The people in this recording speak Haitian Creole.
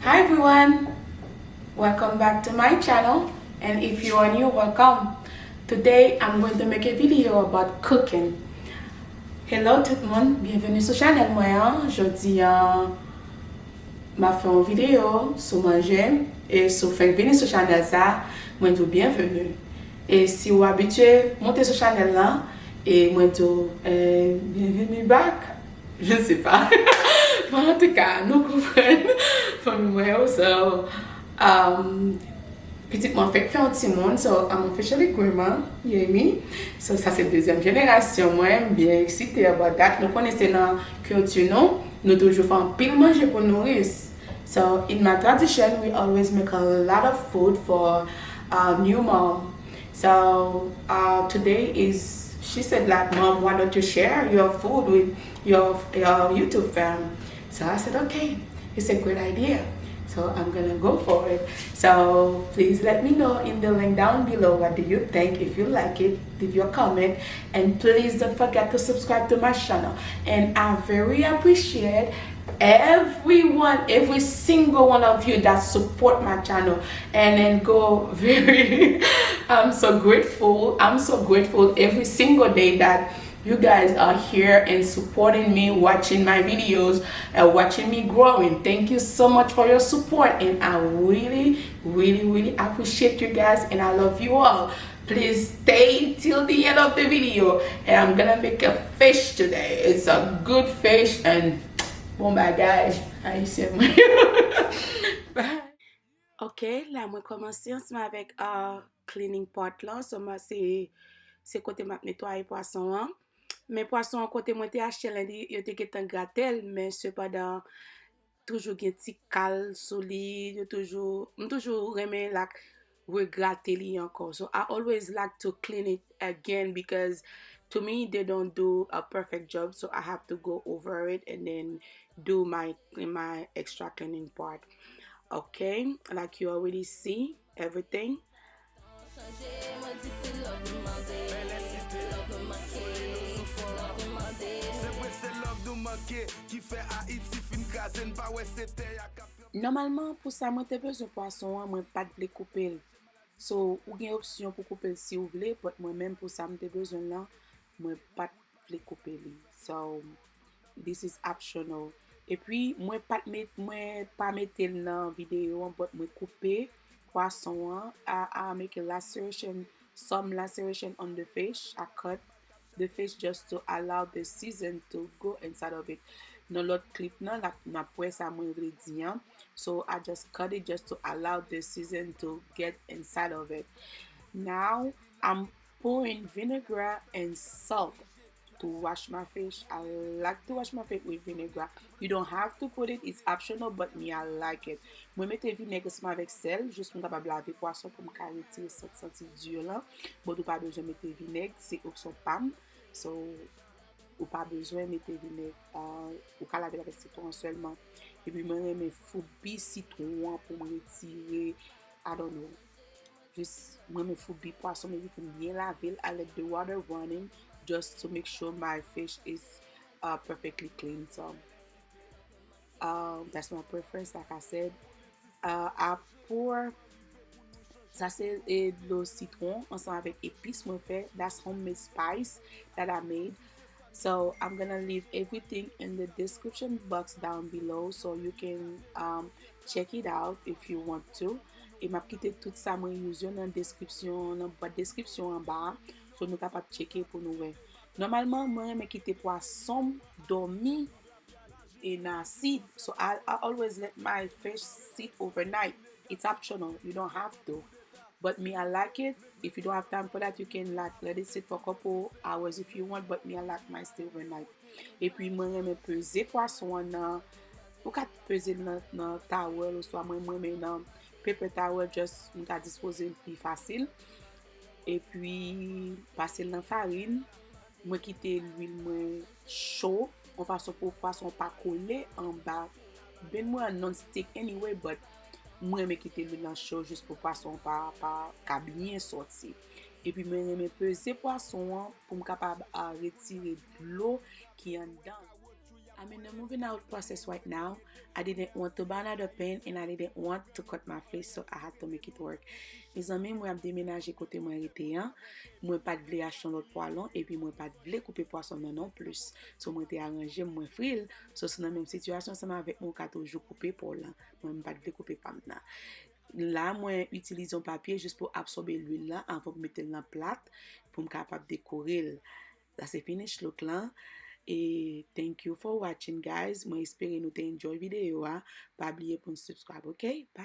Hi everyone, welcome back to my channel, and if you are new, welcome. Today I'm going to make a video about cooking. Hello tout le monde, bienvenue sur channel moi. Aujourd'hui, m'a fait une vidéo sur manger et sur faire venir sur channel ça, moi tout bienvenue. Et si vous habitué monter sur channel là et moi tout bienvenue back. Je sais pas. Mais en tout cas, nous comprenons. Famille moi so petite moi fait un petit monde, so I'm officially grandma, you hear me? So ça c'est deuxième génération, moi bien excité about that. Nous connaissons dans culture nous toujours faisons pile manger pour nourrir. So in my tradition, we always make a lot of food for new mom. So today is, she said like, Mom, why don't you share your food with your YouTube fam? So I said, okay, it's a good idea. So I'm gonna go for it. So please let me know in the link down below what do you think. If you like it, leave your comment, and please don't forget to subscribe to my channel. And I very appreciate everyone, every single one of you that support my channel and then go very I'm so grateful every single day that you guys are here and supporting me, watching my videos and watching me growing. Thank you so much for your support, and I really appreciate you guys, and I love you all. Please stay till the end of the video, and I'm gonna make a fish today. It's a good fish, and oh my gosh, Haitian. Bye. Ok, là, moi commencer ensemble avec cleaning pot là. So, moi, c'est côté m'a nettoyer poisson. Hein. Mais poisson, côté moi, t'ai acheté lundi, yo te getan gratel, mais cependant, toujours gen ti kal sou li, yo toujours reme like, regratter li encore. So, I always like to clean it again because to me, they don't do a perfect job. So, I have to go over it and then do my extra cleaning part. Okay, like you already see everything. Normalement, pour ça, moi, te besoin poisson, moi, pas de couper. So, ou gen option pour couper si vous voulez, but moi-même, pour ça, te besoin là, moi, pas de couper. So, this is optional. Et puis, moi, pas mettre dans vidéo, but moi, couper poisson, I make a laceration, some laceration on the fish. I cut the fish just to allow the season to go inside of it. No lot clip now, like my poisson ingredient. So I just cut it just to allow the season to get inside of it. Now I'm pouring vinegar and salt to wash my fish. I like to wash my fish with vinegar. You don't have to put it, it's optional, but me, I like it. Moi, mette vinaigre seulement avec sel, juste pour capable laver poisson pour me retirer cette senti dur là. Bon, ou pas besoin mettre vinaigre, c'est option PAM. So, ou pas besoin mettre vinaigre, ou qu'à laver avec citron seulement. Et puis, moi, je foubi citron pour me retirer, I don't know. Just moi, je foubi poisson, mais je bien laver, I let the water running, just to make sure my fish is perfectly clean. So that's my preference. Like I said, I pour ça c'est le citron ensemble avec épices moi fait. That's homemade spice that I made. So I'm gonna leave everything in the description box down below so you can check it out if you want to. Et m'a quitté tout ça moi use dans la description, dans la description en bas. So nous capable checker pour nous voir. Normalement moi me quitter poisson dormi in a seed. So I always let my fish sit overnight. It's optional. You don't have to. But me, I like it. If you don't have time for that, you can like let it sit for a couple hours if you want. But me, I like mine stay overnight. Et puis moi, je peser poisson dans, ou ka peser dans towel ou soit moi dans paper towel just on ka disposer plus facile. Et puis passer dans farine, moi quitter l'huile moins chaud, en façon pour poisson pas coller en bas. Ben moi non stick anyway, but moi me quitter l'huile chaud juste pour poisson pas bien sorti. Et puis moi me peser poisson pour me capable à retirer l'eau qui en dedans. I'm in the moving out process right now. I didn't want to buy another pen and I didn't want to cut my face, so I had to make it work. Mes amis, moi, je déménagé côté moi été, hein. Moi, pas de vle acheter l'autre poilon et puis moi, pas de vle couper poisson non plus. So, moi, t'ai arrangé, moi, fril. So, c'est dans la même situation, ça avec mon 14 jours couper pour là. Moi, pas de vle couper pas maintenant. Là, moi, utilise un papier juste pour absorber l'huile là avant de mettre dans la plate pour me capable décorer. Là, c'est fini, look là. Et thank you for watching, guys. Moi, espère que vous avez enjoyé la vidéo. Pas oublier pour subscribe, ok? Bye!